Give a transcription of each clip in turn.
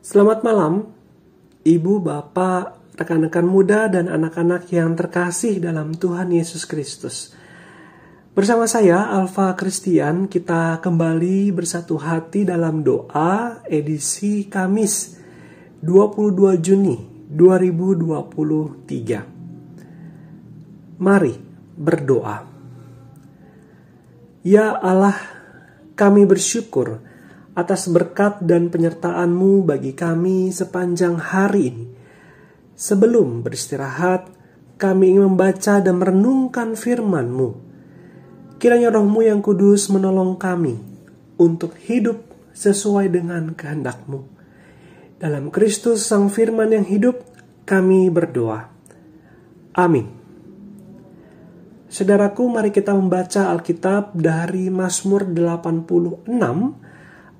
Selamat malam, Ibu, Bapak, rekan-rekan muda, dan anak-anak yang terkasih dalam Tuhan Yesus Kristus. Bersama saya, Alfa Christian, kita kembali bersatu hati dalam doa edisi Kamis 22 Juni 2023. Mari berdoa. Ya Allah, kami bersyukur atas berkat dan penyertaan-Mu bagi kami sepanjang hari ini. Sebelum beristirahat, kami ingin membaca dan merenungkan firman-Mu. Kiranya Roh-Mu yang kudus menolong kami untuk hidup sesuai dengan kehendak-Mu. Dalam Kristus Sang Firman yang hidup, kami berdoa. Amin. Saudaraku, mari kita membaca Alkitab dari Mazmur 86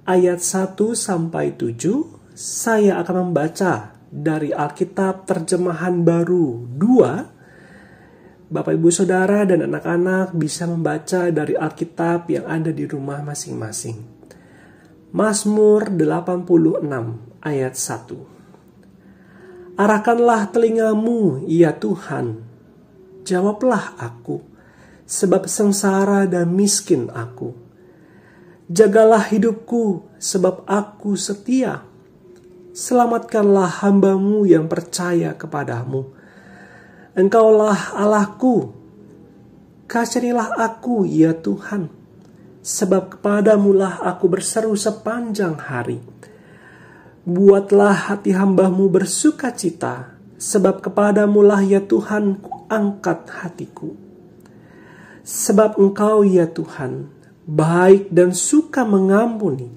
ayat 1-7, saya akan membaca dari Alkitab Terjemahan Baru 2. Bapak, Ibu, Saudara, dan anak-anak bisa membaca dari Alkitab yang ada di rumah masing-masing. Mazmur 86 ayat 1. Arahkanlah telingamu, ya Tuhan, jawablah aku, sebab sengsara dan miskin aku. Jagalah hidupku, sebab aku setia. Selamatkanlah hamba-Mu yang percaya kepadamu. Engkaulah Allahku. Kasihanilah aku, ya Tuhan, sebab kepadamu-lah aku berseru sepanjang hari. Buatlah hati hamba-Mu bersukacita, sebab kepadamu-lah, ya Tuhan, kuangkat hatiku. Sebab Engkau, ya Tuhan, baik dan suka mengampuni,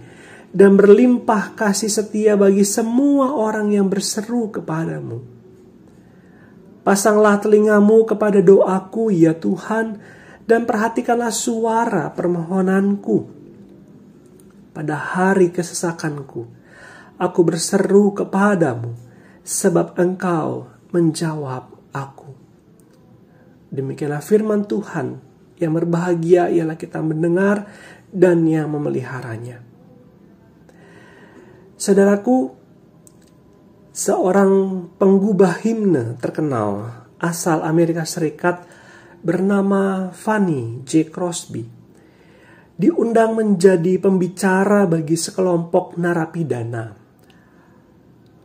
dan berlimpah kasih setia bagi semua orang yang berseru kepadamu. Pasanglah telingamu kepada doaku, ya Tuhan, dan perhatikanlah suara permohonanku. Pada hari kesesakanku, aku berseru kepadamu, sebab Engkau menjawab aku. Demikianlah firman Tuhan. Yang berbahagia ialah kita mendengar dan yang memeliharanya. Saudaraku, seorang penggubah himne terkenal asal Amerika Serikat bernama Fanny J. Crosby diundang menjadi pembicara bagi sekelompok narapidana.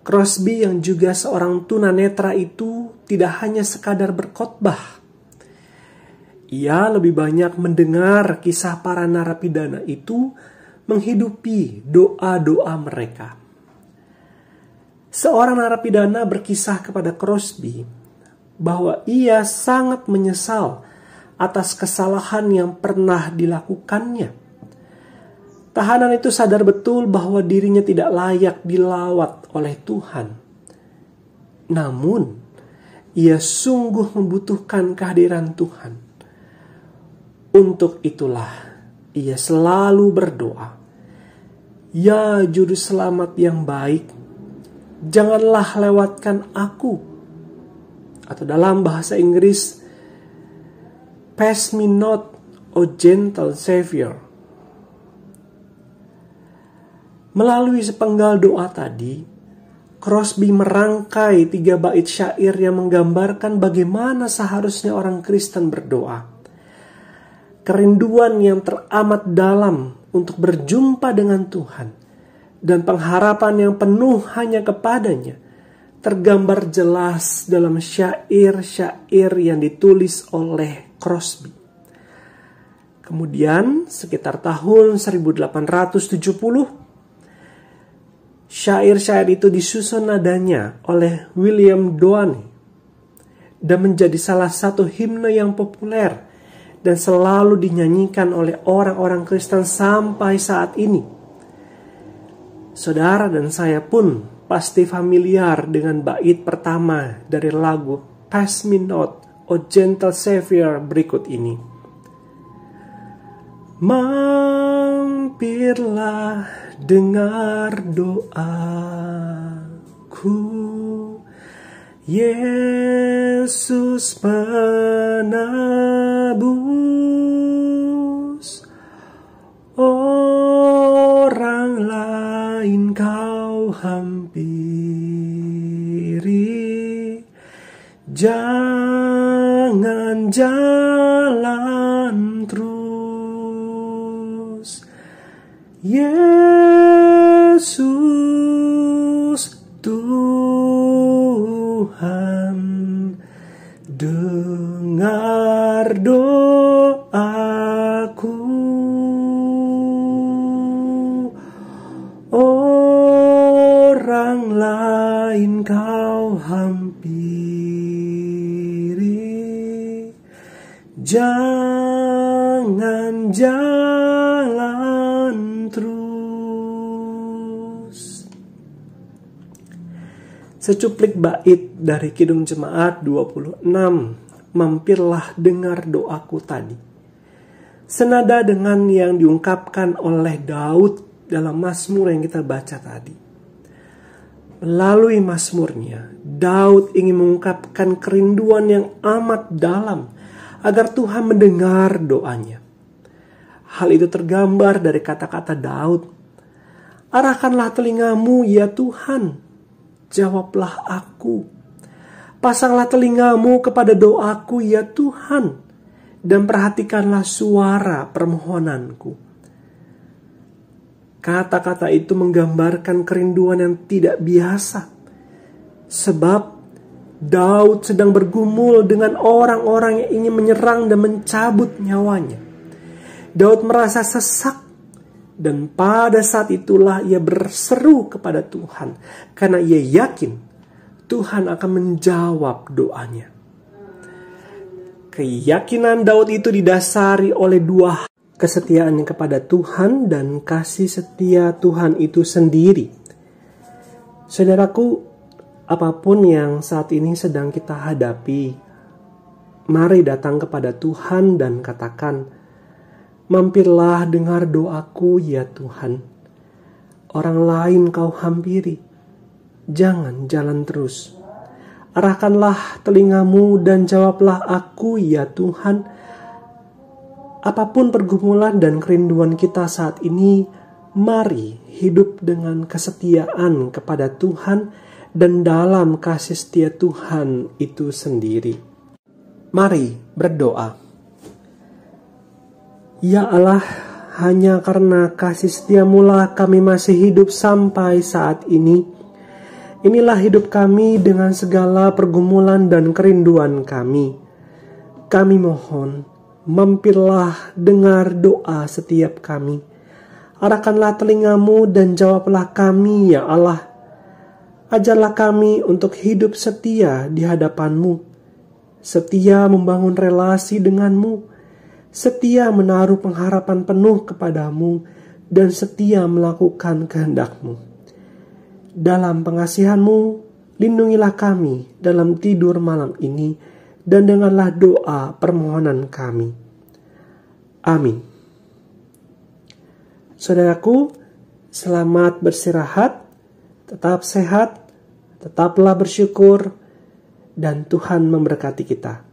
Crosby yang juga seorang tunanetra itu tidak hanya sekadar berkhotbah. Ia lebih banyak mendengar kisah para narapidana itu menghidupi doa-doa mereka. Seorang narapidana berkisah kepada Crosby bahwa ia sangat menyesal atas kesalahan yang pernah dilakukannya. Tahanan itu sadar betul bahwa dirinya tidak layak dilawat oleh Tuhan. Namun, ia sungguh membutuhkan kehadiran Tuhan. Untuk itulah ia selalu berdoa, "Ya Juru Selamat yang baik, janganlah lewatkan aku." Atau dalam bahasa Inggris, "Pass me not, O gentle Savior." Melalui sepenggal doa tadi, Crosby merangkai 3 bait syair yang menggambarkan bagaimana seharusnya orang Kristen berdoa. Kerinduan yang teramat dalam untuk berjumpa dengan Tuhan dan pengharapan yang penuh hanya kepadanya tergambar jelas dalam syair-syair yang ditulis oleh Crosby. Kemudian sekitar tahun 1870, syair-syair itu disusun nadanya oleh William Doane dan menjadi salah satu himne yang populer dan selalu dinyanyikan oleh orang-orang Kristen sampai saat ini. Saudara dan saya pun pasti familiar dengan bait pertama dari lagu "Pass Me Not, O Gentle Savior" berikut ini. Mampirlah dengar doaku, Yesus penebus, orang lain kau hampiri. jalan terus. Yesus Tuhan, dengar doaku. Orang lain kau hampiri, jangan jalan terus. Secuplik bait dari Kidung Jemaat 26, mampirlah dengar doaku tadi. Senada dengan yang diungkapkan oleh Daud dalam Mazmur yang kita baca tadi. Melalui Mazmurnya, Daud ingin mengungkapkan kerinduan yang amat dalam agar Tuhan mendengar doanya. Hal itu tergambar dari kata-kata Daud, "Arahkanlah telingamu ya Tuhan, jawablah aku. Pasanglah telingamu kepada doaku ya Tuhan, dan perhatikanlah suara permohonanku." Kata-kata itu menggambarkan kerinduan yang tidak biasa. Sebab Daud sedang bergumul dengan orang-orang yang ingin menyerang dan mencabut nyawanya. Daud merasa sesak, dan pada saat itulah ia berseru kepada Tuhan, karena ia yakin Tuhan akan menjawab doanya. Keyakinan Daud itu didasari oleh dua: kesetiaan kepada Tuhan dan kasih setia Tuhan itu sendiri. Saudaraku, apapun yang saat ini sedang kita hadapi, mari datang kepada Tuhan dan katakan, "Mampirlah dengar doaku ya Tuhan. Orang lain kau hampiri, jangan jalan terus. Arahkanlah telingamu dan jawablah aku ya Tuhan." Apapun pergumulan dan kerinduan kita saat ini, mari hidup dengan kesetiaan kepada Tuhan dan dalam kasih setia Tuhan itu sendiri. Mari berdoa. Ya Allah, hanya karena kasih setiamu lah kami masih hidup sampai saat ini. Inilah hidup kami dengan segala pergumulan dan kerinduan kami. Kami mohon, mampirlah dengar doa setiap kami. Arahkanlah telingamu dan jawablah kami ya Allah. Ajarlah kami untuk hidup setia di hadapanmu, setia membangun relasi denganmu, setia menaruh pengharapan penuh kepadamu, dan setia melakukan kehendakmu. Dalam pengasihanmu, lindungilah kami dalam tidur malam ini, dan dengarlah doa permohonan kami. Amin. Saudaraku, selamat beristirahat, tetap sehat, tetaplah bersyukur, dan Tuhan memberkati kita.